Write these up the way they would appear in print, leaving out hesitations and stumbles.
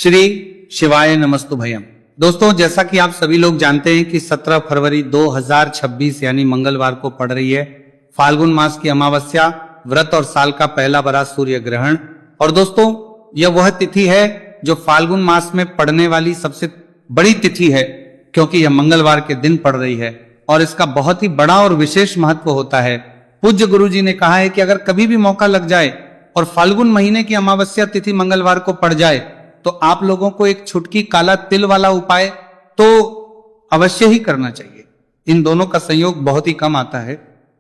श्री शिवाय नमस्तु भयम। दोस्तों, जैसा कि आप सभी लोग जानते हैं कि 17 फरवरी 2026 यानी मंगलवार को पड़ रही है फाल्गुन मास की अमावस्या, व्रत और साल का पहला बड़ा सूर्य ग्रहण। और दोस्तों, यह वह तिथि है जो फाल्गुन मास में पड़ने वाली सबसे बड़ी तिथि है, क्योंकि यह मंगलवार के दिन पड़ रही है और इसका बहुत ही बड़ा और विशेष महत्व होता है। पूज्य गुरु जी ने कहा है कि अगर कभी भी मौका लग जाए और फाल्गुन महीने की अमावस्या तिथि मंगलवार को पड़ जाए तो आप लोगों को एक छुटकी काला तिल वाला उपाय तो अवश्य ही करना चाहिए। इन दोनों का संयोग बहुत ही कम आता है।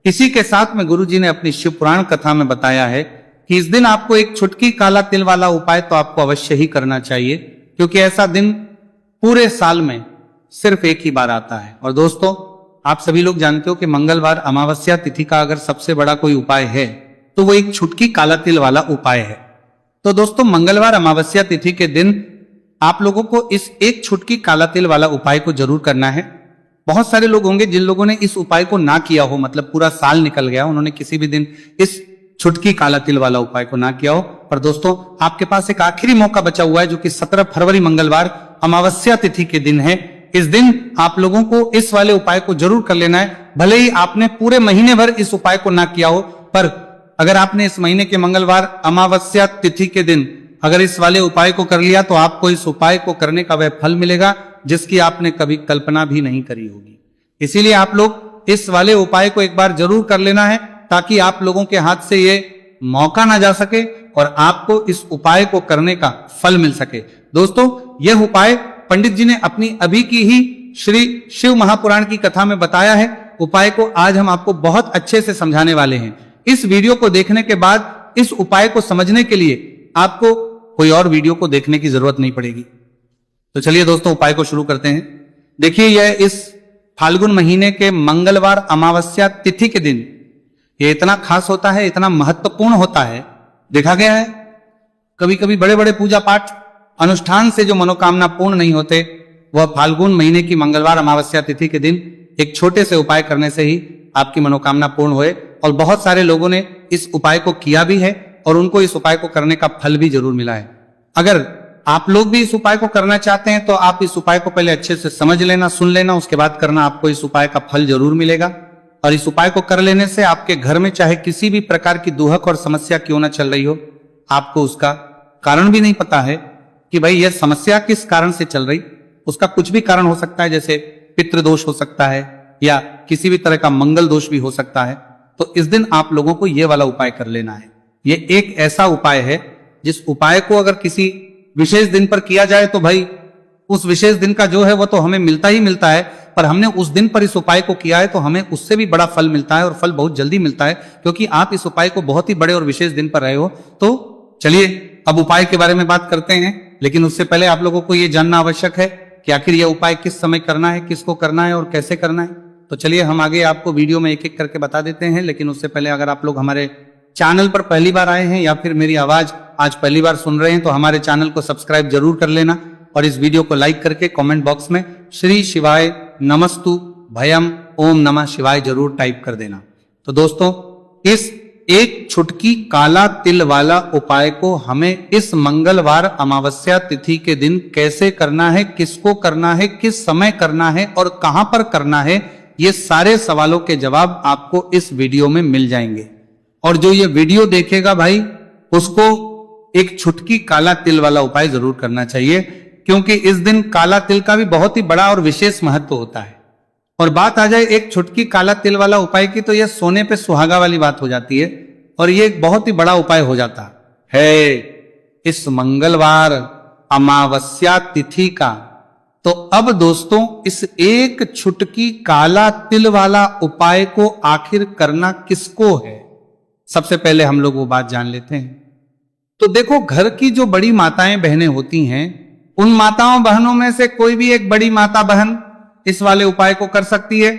इसी के साथ में गुरु जी ने अपनी शिव पुराण कथा में बताया है कि इस दिन आपको एक छुटकी काला तिल वाला उपाय तो आपको अवश्य ही करना चाहिए, क्योंकि ऐसा दिन पूरे साल में सिर्फ एक ही बार आता है। और दोस्तों, आप सभी लोग जानते हो कि मंगलवार अमावस्या तिथि का अगर सबसे बड़ा कोई उपाय है तो वो एक छुटकी काला तिल वाला उपाय है। तो दोस्तों, मंगलवार अमावस्या तिथि के दिन आप लोगों को इस एक छुटकी काला तिल वाला उपाय को जरूर करना है। बहुत सारे लोग होंगे जिन लोगों ने इस उपाय को ना किया हो, मतलब पूरा साल निकल गया, उन्होंने किसी भी दिन इस छुटकी काला तिल वाला उपाय को ना किया हो। पर दोस्तों, आपके पास एक आखिरी मौका बचा हुआ है जो कि 17 फरवरी मंगलवार अमावस्या तिथि के दिन है। इस दिन आप लोगों को इस वाले उपाय को जरूर कर लेना है। भले ही आपने पूरे महीने भर इस उपाय को ना किया हो, पर अगर आपने इस महीने के मंगलवार अमावस्या तिथि के दिन अगर इस वाले उपाय को कर लिया तो आपको इस उपाय को करने का वह फल मिलेगा जिसकी आपने कभी कल्पना भी नहीं करी होगी। इसीलिए आप लोग इस वाले उपाय को एक बार जरूर कर लेना है, ताकि आप लोगों के हाथ से ये मौका ना जा सके और आपको इस उपाय को करने का फल मिल सके। दोस्तों, यह उपाय पंडित जी ने अपनी अभी की ही श्री शिव महापुराण की कथा में बताया है। उपाय को आज हम आपको बहुत अच्छे से समझाने वाले हैं। इस वीडियो को देखने के बाद इस उपाय को समझने के लिए आपको कोई और वीडियो को देखने की जरूरत नहीं पड़ेगी। तो चलिए दोस्तों, उपाय को शुरू करते हैं। देखिए, यह इस फाल्गुन महीने के मंगलवार अमावस्या तिथि के दिन ये इतना खास होता है, इतना महत्वपूर्ण होता है। देखा गया है कभी कभी बड़े बड़े पूजा पाठ अनुष्ठान से जो मनोकामना पूर्ण नहीं होते, वह फाल्गुन महीने की मंगलवार अमावस्या तिथि के दिन एक छोटे से उपाय करने से ही आपकी मनोकामना पूर्ण होए। और बहुत सारे लोगों ने इस उपाय को किया भी है और उनको इस उपाय को करने का फल भी जरूर मिला है। अगर आप लोग भी इस उपाय को करना चाहते हैं तो आप इस उपाय को पहले अच्छे से समझ लेना, सुन लेना, उसके बाद करना। आपको इस उपाय का फल जरूर मिलेगा। और इस उपाय को कर लेने से आपके घर में चाहे किसी भी प्रकार की दुहक और समस्या क्यों ना चल रही हो, आपको उसका कारण भी नहीं पता है कि भाई यह समस्या किस कारण से चल रही। उसका कुछ भी कारण हो सकता है, जैसे पितृदोष हो सकता है या किसी भी तरह का मंगल दोष भी हो सकता है। तो इस दिन आप लोगों को यह वाला उपाय कर लेना है। यह एक ऐसा उपाय है जिस उपाय को अगर किसी विशेष दिन पर किया जाए तो भाई उस विशेष दिन का जो है वो तो हमें मिलता ही मिलता है, पर हमने उस दिन पर इस उपाय को किया है तो हमें उससे भी बड़ा फल मिलता है, और फल बहुत जल्दी मिलता है, क्योंकि आप इस उपाय को बहुत ही बड़े और विशेष दिन पर रहे हो। तो चलिए अब उपाय के बारे में बात करते हैं, लेकिन उससे पहले आप लोगों को यह जानना आवश्यक है कि आखिर यह उपाय किस समय करना है, किसको करना है और कैसे करना है। तो चलिए हम आगे आपको वीडियो में एक एक करके बता देते हैं। लेकिन उससे पहले अगर आप लोग हमारे चैनल पर पहली बार आए हैं या फिर मेरी आवाज आज पहली बार सुन रहे हैं तो हमारे चैनल को सब्सक्राइब जरूर कर लेना, और इस वीडियो को लाइक करके कमेंट बॉक्स में श्री शिवाय नमस्तु भयम ओम नमः शिवाय जरूर टाइप कर देना। तो दोस्तों, इस एक छुटकी काला तिल वाला उपाय को हमें इस मंगलवार अमावस्या तिथि के दिन कैसे करना है, किसको करना है, किस समय करना है और कहां पर करना है, ये सारे सवालों के जवाब आपको इस वीडियो में मिल जाएंगे। और जो ये वीडियो देखेगा भाई, उसको एक छुटकी काला तिल वाला उपाय जरूर करना चाहिए, क्योंकि इस दिन काला तिल का भी बहुत ही बड़ा और विशेष महत्व होता है। और बात आ जाए एक छुटकी काला तिल वाला उपाय की, तो यह सोने पे सुहागा वाली बात हो जाती है और ये एक बहुत ही बड़ा उपाय हो जाता है इस मंगलवार अमावस्या तिथि का। तो अब दोस्तों, इस एक छुटकी काला तिल वाला उपाय को आखिर करना किसको है, सबसे पहले हम लोग वो बात जान लेते हैं। तो देखो, घर की जो बड़ी माताएं बहनें होती हैं, उन माताओं बहनों में से कोई भी एक बड़ी माता बहन इस वाले उपाय को कर सकती है।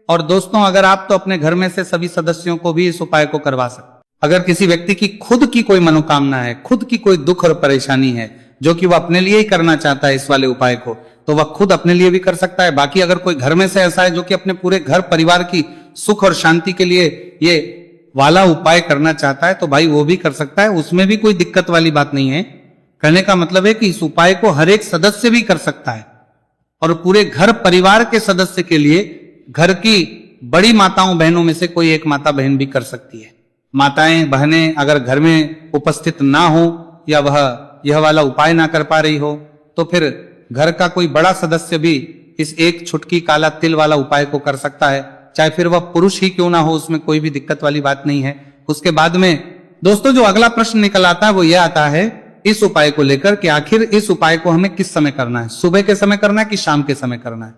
और दोस्तों, अगर आप तो अपने घर में से सभी सदस्यों को भी इस उपाय को करवा सकते। अगर किसी व्यक्ति की खुद की कोई मनोकामना है, खुद की कोई दुख और परेशानी है जो कि वह अपने लिए ही करना चाहता है इस वाले उपाय को, तो वह खुद अपने लिए भी कर सकता है। बाकी अगर कोई घर में से ऐसा है जो कि अपने पूरे घर परिवार की सुख और शांति के लिए ये वाला उपाय करना चाहता है, तो भाई वो भी कर सकता है, उसमें भी कोई दिक्कत वाली बात नहीं है। कहने का मतलब है कि इस उपाय को हर एक सदस्य भी कर सकता है और पूरे घर परिवार के सदस्य के लिए घर की बड़ी माताओं बहनों में से कोई एक माता बहन भी कर सकती है। माताएं बहनें अगर घर में उपस्थित ना हो या वह यह वाला उपाय ना कर पा रही हो तो फिर घर का कोई बड़ा सदस्य भी इस एक छुटकी काला तिल वाला उपाय को कर सकता है, चाहे फिर वह पुरुष ही क्यों ना हो, उसमें कोई भी दिक्कत वाली बात नहीं है। उसके बाद में दोस्तों जो अगला प्रश्न निकल आता है वो यह आता है इस उपाय को लेकर कि आखिर इस उपाय को हमें किस समय करना है, सुबह के समय करना है कि शाम के समय करना है।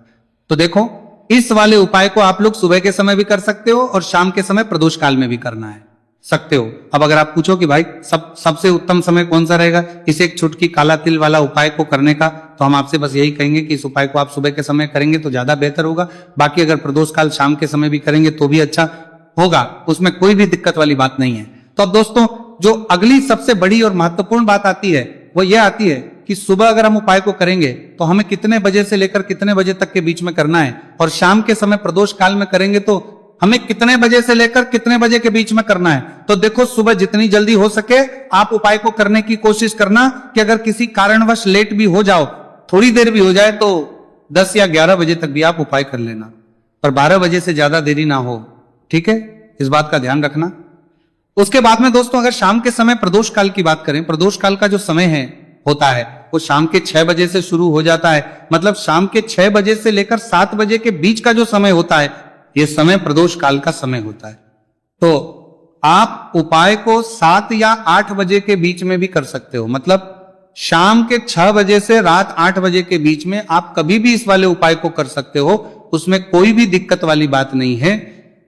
तो देखो इस वाले उपाय को आप लोग सुबह के समय भी कर सकते हो और शाम के समय प्रदोष काल में भी करना है सकते हो। अब अगर आप पूछो कि भाई सबसे उत्तम समय कौन सा रहेगा इस एक छुटकी काला तिल वाला उपाय को करने का, तो हम आपसे बस यही कहेंगे कि इस उपाय को आप सुबह के समय करेंगे तो ज्यादा बेहतर होगा। बाकी अगर प्रदोष काल शाम के समय भी करेंगे तो भी अच्छा होगा, उसमें कोई भी दिक्कत वाली बात नहीं है। तो अब दोस्तों जो अगली सबसे बड़ी और महत्वपूर्ण बात आती है वो ये आती है कि सुबह अगर हम उपाय को करेंगे तो हमें कितने बजे से लेकर कितने बजे तक के बीच में करना है, और शाम के समय प्रदोष काल में करेंगे तो हमें कितने बजे से लेकर कितने बजे के बीच में करना है। तो देखो सुबह जितनी जल्दी हो सके आप उपाय को करने की कोशिश करना कि अगर किसी कारणवश लेट भी हो जाओ, थोड़ी देर भी हो जाए तो 10 या 11 बजे तक भी आप उपाय कर लेना, पर 12 बजे से ज्यादा देरी ना हो, ठीक है, इस बात का ध्यान रखना। उसके बाद में दोस्तों अगर शाम के समय प्रदोष काल की बात करें, प्रदोष काल का जो समय है होता है वो शाम के 6 बजे से शुरू हो जाता है, मतलब शाम के 6 बजे से लेकर 7 बजे के बीच का जो समय होता है ये समय प्रदोष काल का समय होता है। तो आप उपाय को 7 या 8 बजे के बीच में भी कर सकते हो, मतलब शाम के 6 बजे से रात 8 बजे के बीच में आप कभी भी इस वाले उपाय को कर सकते हो, उसमें कोई भी दिक्कत वाली बात नहीं है।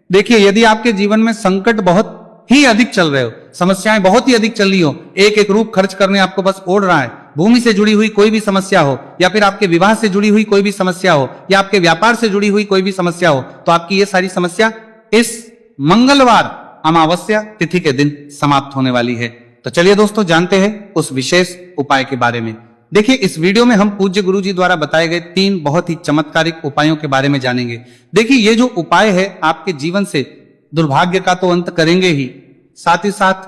देखिए यदि आपके जीवन में संकट बहुत ही अधिक चल रहे हो, समस्याएं बहुत ही अधिक चल रही हो, एक एक रूप खर्च करने आपको बस ओढ़ रहा है, भूमि से जुड़ी हुई कोई भी समस्या हो या फिर आपके विवाह से जुड़ी हुई कोई भी समस्या हो या आपके व्यापार से जुड़ी हुई कोई भी समस्या हो, तो आपकी ये सारी समस्या इस मंगलवार अमावस्या तिथि के दिन समाप्त होने वाली है। तो चलिए दोस्तों जानते हैं उस विशेष उपाय के बारे में। देखिए इस वीडियो में हम पूज्य गुरु जी द्वारा बताए गए 3 बहुत ही चमत्कारिक उपायों के बारे में जानेंगे। देखिए ये जो उपाय है आपके जीवन से दुर्भाग्य का तो अंत करेंगे ही, साथ ही साथ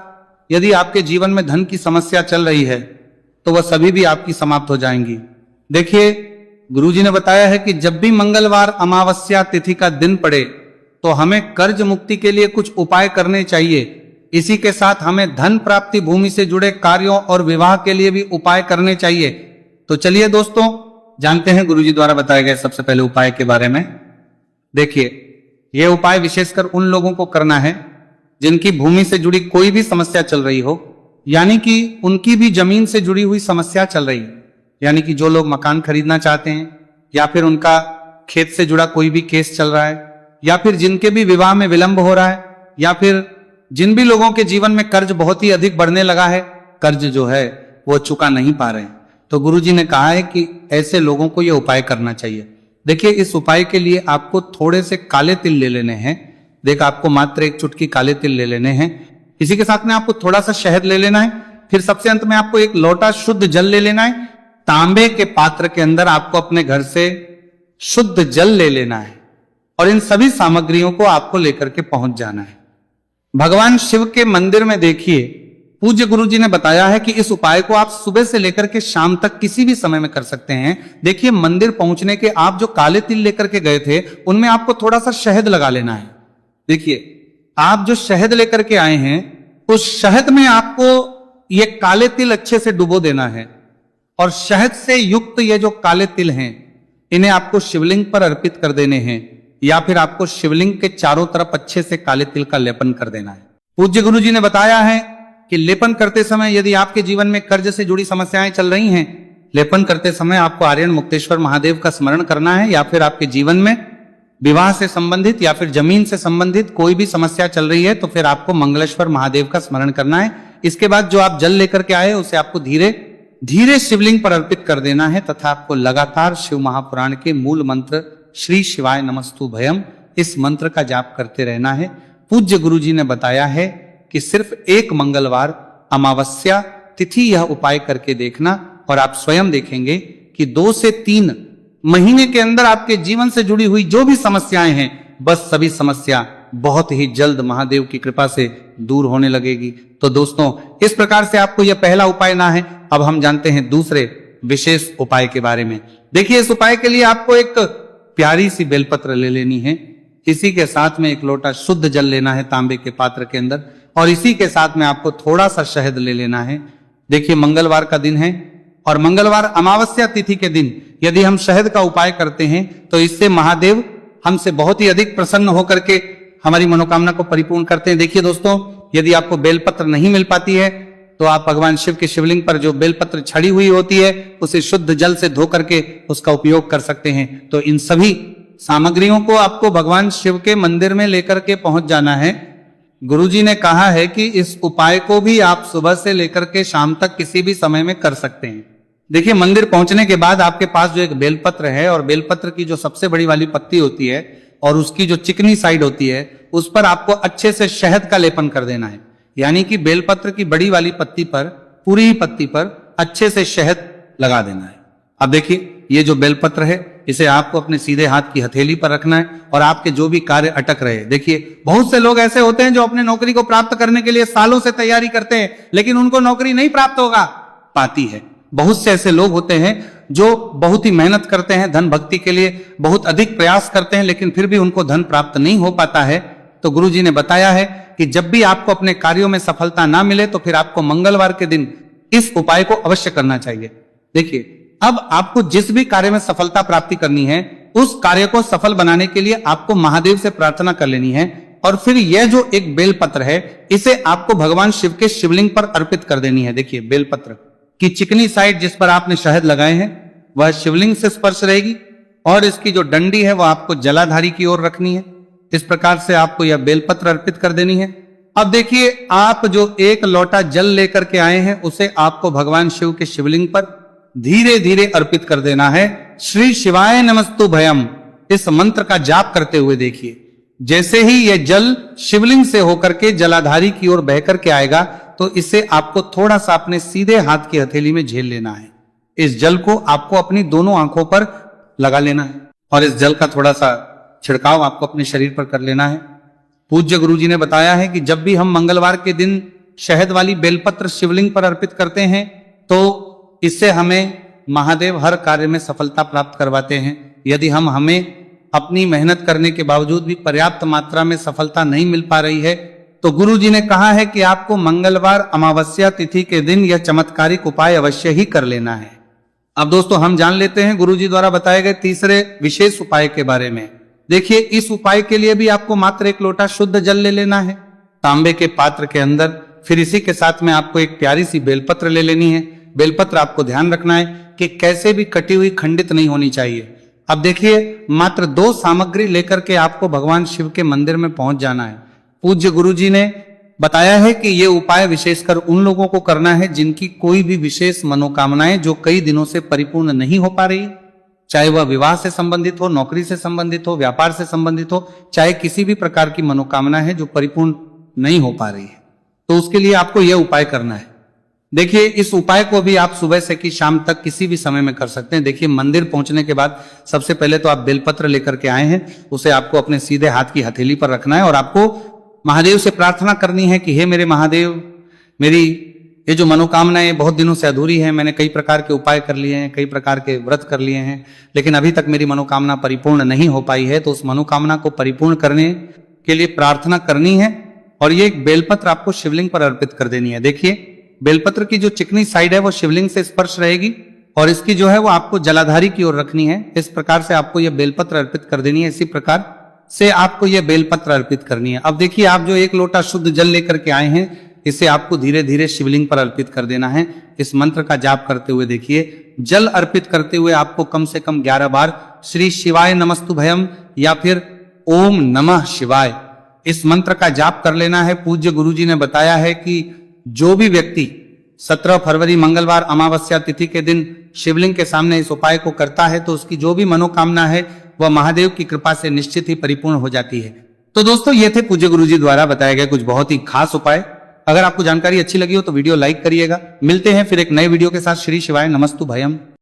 यदि आपके जीवन में धन की समस्या चल रही है तो वह सभी भी आपकी समाप्त हो जाएंगी। देखिए गुरुजी ने बताया है कि जब भी मंगलवार अमावस्या तिथि का दिन पड़े तो हमें कर्ज मुक्ति के लिए कुछ उपाय करने चाहिए। इसी के साथ हमें धन प्राप्ति, भूमि से जुड़े कार्यों और विवाह के लिए भी उपाय करने चाहिए। तो चलिए दोस्तों जानते हैं गुरुजी द्वारा बताए गए सबसे पहले उपाय के बारे में। देखिए यह उपाय विशेषकर उन लोगों को करना है जिनकी भूमि से जुड़ी कोई भी समस्या चल रही हो, यानी कि उनकी भी जमीन से जुड़ी हुई समस्या चल रही है, यानी कि जो लोग मकान खरीदना चाहते हैं या फिर उनका खेत से जुड़ा कोई भी केस चल रहा है या फिर जिनके भी विवाह में विलंब हो रहा है या फिर जिन भी लोगों के जीवन में कर्ज बहुत ही अधिक बढ़ने लगा है, कर्ज जो है वो चुका नहीं पा रहे हैं, तो गुरुजी ने कहा है कि ऐसे लोगों को यह उपाय करना चाहिए। देखिए इस उपाय के लिए आपको थोड़े से काले तिल ले लेने हैं। देख आपको मात्र 1 चुटकी काले तिल ले लेने हैं। इसी के साथ में आपको थोड़ा सा शहद ले लेना है। फिर सबसे अंत में आपको 1 लोटा शुद्ध जल ले लेना है। तांबे के पात्र के अंदर आपको अपने घर से शुद्ध जल ले लेना है और इन सभी सामग्रियों को आपको लेकर के पहुंच जाना है। भगवान शिव के मंदिर में देखिए पूज्य गुरुजी ने बताया है कि इस उपाय को आप सुबह से लेकर के शाम तक किसी भी समय में कर सकते हैं। देखिए मंदिर पहुंचने के आप जो काले तिल लेकर के गए थे उनमें आपको थोड़ा सा शहद लगा लेना है। देखिए आप जो शहद लेकर के आए हैं उस शहद में आपको ये काले तिल अच्छे से डुबो देना है और शहद से युक्त ये जो काले तिल हैं इन्हें आपको शिवलिंग पर अर्पित कर देने हैं या फिर आपको शिवलिंग के चारों तरफ अच्छे से काले तिल का लेपन कर देना है। पूज्य गुरुजी ने बताया है कि लेपन करते समय यदि आपके जीवन में कर्ज से जुड़ी समस्याएं चल रही हैं, लेपन करते समय आपको आर्यन मुक्तेश्वर महादेव का स्मरण करना है या फिर आपके जीवन में विवाह से संबंधित या फिर जमीन से संबंधित कोई भी समस्या चल रही है तो फिर आपको मंगलेश्वर महादेव का स्मरण करना है। इसके बाद जो आप जल लेकर के आए उसे आपको धीरे धीरे शिवलिंग पर अर्पित कर देना है तथा आपको लगातार शिव महापुराण के मूल मंत्र श्री शिवाय नमस्तु भयम इस मंत्र का जाप करते रहना है। पूज्य गुरुजी ने बताया है कि सिर्फ 1 मंगलवार अमावस्या तिथि यह उपाय करके देखना और आप स्वयं देखेंगे कि 2 से 3 महीने के अंदर आपके जीवन से जुड़ी हुई जो भी समस्याएं हैं बस सभी समस्या बहुत ही जल्द महादेव की कृपा से दूर होने लगेगी। तो दोस्तों, इस प्रकार से आपको यह पहला उपाय ना है। अब हम जानते हैं दूसरे विशेष उपाय के बारे में। देखिए, इस उपाय के लिए आपको एक प्यारी सी बेलपत्र ले लेनी है। इसी के साथ में एक लोटा शुद्ध जल लेना है तांबे के पात्र के अंदर, और इसी के साथ में आपको थोड़ा सा शहद ले लेना है। देखिए, मंगलवार का दिन है और मंगलवार अमावस्या तिथि के दिन यदि हम शहद का उपाय करते हैं तो इससे महादेव हमसे बहुत ही अधिक प्रसन्न होकर के हमारी मनोकामना को परिपूर्ण करते हैं। देखिए दोस्तों, यदि आपको बेलपत्र नहीं मिल पाती है तो आप भगवान शिव के शिवलिंग पर जो बेलपत्र छड़ी हुई होती है उसे शुद्ध जल से धो करके उसका उपयोग कर सकते हैं। तो इन सभी सामग्रियों को आपको भगवान शिव के मंदिर में लेकर के पहुंच जाना है। गुरुजी ने कहा है कि इस उपाय को भी आप सुबह से लेकर के शाम तक किसी भी समय में कर सकते हैं। देखिए, मंदिर पहुंचने के बाद आपके पास जो एक बेलपत्र है और बेलपत्र की जो सबसे बड़ी वाली पत्ती होती है और उसकी जो चिकनी साइड होती है उस पर आपको अच्छे से शहद का लेपन कर देना है। यानी कि बेलपत्र की बड़ी वाली पत्ती पर, पूरी ही पत्ती पर अच्छे से शहद लगा देना है। अब देखिए, ये जो बेलपत्र है इसे आपको अपने सीधे हाथ की हथेली पर रखना है और आपके जो भी कार्य अटक रहे। देखिए, बहुत से लोग ऐसे होते हैं जो अपने नौकरी को प्राप्त करने के लिए सालों से तैयारी करते हैं लेकिन उनको नौकरी नहीं प्राप्त होगा पाती है। बहुत से ऐसे लोग होते हैं जो बहुत ही मेहनत करते हैं, धन भक्ति के लिए बहुत अधिक प्रयास करते हैं लेकिन फिर भी उनको धन प्राप्त नहीं हो पाता है। तो गुरुजी ने बताया है कि जब भी आपको अपने कार्यों में सफलता ना मिले तो फिर आपको मंगलवार के दिन इस उपाय को अवश्य करना चाहिए। देखिए, अब आपको जिस भी कार्य में सफलता प्राप्ति करनी है उस कार्य को सफल बनाने के लिए आपको महादेव से प्रार्थना कर लेनी है और फिर यह जो एक बेलपत्र है इसे आपको भगवान शिव के शिवलिंग पर अर्पित कर देनी है। देखिए, बेलपत्र की चिकनी साइड जिस पर आपने शहद लगाए हैं वह शिवलिंग से स्पर्श रहेगी और इसकी जो डंडी है वह आपको जलाधारी की ओर रखनी है। इस प्रकार से आपको यह बेलपत्र अर्पित कर देनी है। अब देखिए, आप जो एक लोटा जल लेकर के आए हैं उसे आपको भगवान शिव के शिवलिंग पर धीरे धीरे अर्पित कर देना है। श्री शिवाय नमस्तु भयम इस मंत्र का जाप करते हुए देखिए, जैसे ही यह जल शिवलिंग से होकर के जलाधारी की ओर बह करके आएगा तो इसे आपको थोड़ा सा अपने सीधे हाथ की हथेली में झेल लेना है। इस जल को आपको अपनी दोनों आंखों पर लगा लेना है और इस जल का थोड़ा सा छिड़काव आपको अपने शरीर पर कर लेना है। पूज्य गुरुजी ने बताया है कि जब भी हम मंगलवार के दिन शहद वाली बेलपत्र शिवलिंग पर अर्पित करते हैं तो इससे हमें महादेव हर कार्य में सफलता प्राप्त करवाते हैं। यदि हमें अपनी मेहनत करने के बावजूद भी पर्याप्त मात्रा में सफलता नहीं मिल पा रही है तो गुरुजी ने कहा है कि आपको मंगलवार अमावस्या तिथि के दिन यह चमत्कारिक उपाय अवश्य ही कर लेना है। अब दोस्तों, हम जान लेते हैं गुरुजी द्वारा बताए गए तीसरे विशेष उपाय के बारे में। देखिए, इस उपाय के लिए भी आपको मात्र एक लोटा शुद्ध जल ले लेना है तांबे के पात्र के अंदर। फिर इसी के साथ में आपको एक प्यारी सी बेलपत्र ले लेनी है। बेलपत्र आपको ध्यान रखना है कि कैसे भी कटी हुई खंडित नहीं होनी चाहिए। अब देखिए, मात्र 2 सामग्री लेकर के आपको भगवान शिव के मंदिर में पहुंच जाना है। पूज्य गुरुजी ने बताया है कि यह उपाय विशेषकर उन लोगों को करना है जिनकी कोई भी विशेष मनोकामनाएं जो कई दिनों से परिपूर्ण नहीं हो पा रही, चाहे वह विवाह से संबंधित हो, नौकरी से संबंधित हो, व्यापार से संबंधित हो, चाहे किसी भी प्रकार की मनोकामना है जो परिपूर्ण नहीं हो पा रही है, तो उसके लिए आपको यह उपाय करना है। देखिए, इस उपाय को भी आप सुबह से कि शाम तक किसी भी समय में कर सकते हैं। देखिए, मंदिर पहुंचने के बाद सबसे पहले तो आप बेलपत्र लेकर के आए हैं, उसे आपको अपने सीधे हाथ की हथेली पर रखना है और आपको महादेव से प्रार्थना करनी है कि हे मेरे महादेव, मेरी ये जो मनोकामनाएं बहुत दिनों से अधूरी है, मैंने कई प्रकार के उपाय कर लिए हैं, कई प्रकार के व्रत कर लिए हैं, लेकिन अभी तक मेरी मनोकामना परिपूर्ण नहीं हो पाई है। तो उस मनोकामना को परिपूर्ण करने के लिए प्रार्थना करनी है और ये एक बेलपत्र आपको शिवलिंग पर अर्पित कर देनी है। देखिए, बेलपत्र की जो चिकनी साइड है वो शिवलिंग से स्पर्श रहेगी और इसकी जो है वो आपको जलाधारी की ओर रखनी है। इस प्रकार से आपको यह बेलपत्र अर्पित कर देनी है। इसी प्रकार से आपको यह बेलपत्र अर्पित करनी है। अब देखिए, आप जो एक लोटा शुद्ध जल लेकर के आए हैं इसे आपको धीरे धीरे शिवलिंग पर अर्पित कर देना है। इस मंत्र का जाप करते हुए देखिए, जल अर्पित करते हुए आपको कम से कम 11 बार श्री शिवाय नमस्तु भयम या फिर ओम नमः शिवाय इस मंत्र का जाप कर लेना है। पूज्य गुरुजी ने बताया है कि जो भी व्यक्ति 17 फरवरी मंगलवार अमावस्या तिथि के दिन शिवलिंग के सामने इस उपाय को करता है तो उसकी जो भी मनोकामना है वह महादेव की कृपा से निश्चित ही परिपूर्ण हो जाती है। तो दोस्तों, ये थे पूज्य गुरुजी द्वारा बताए गए कुछ बहुत ही खास उपाय। अगर आपको जानकारी अच्छी लगी हो तो वीडियो लाइक करिएगा। मिलते हैं फिर एक नए वीडियो के साथ। श्री शिवाय नमस्तु भयम।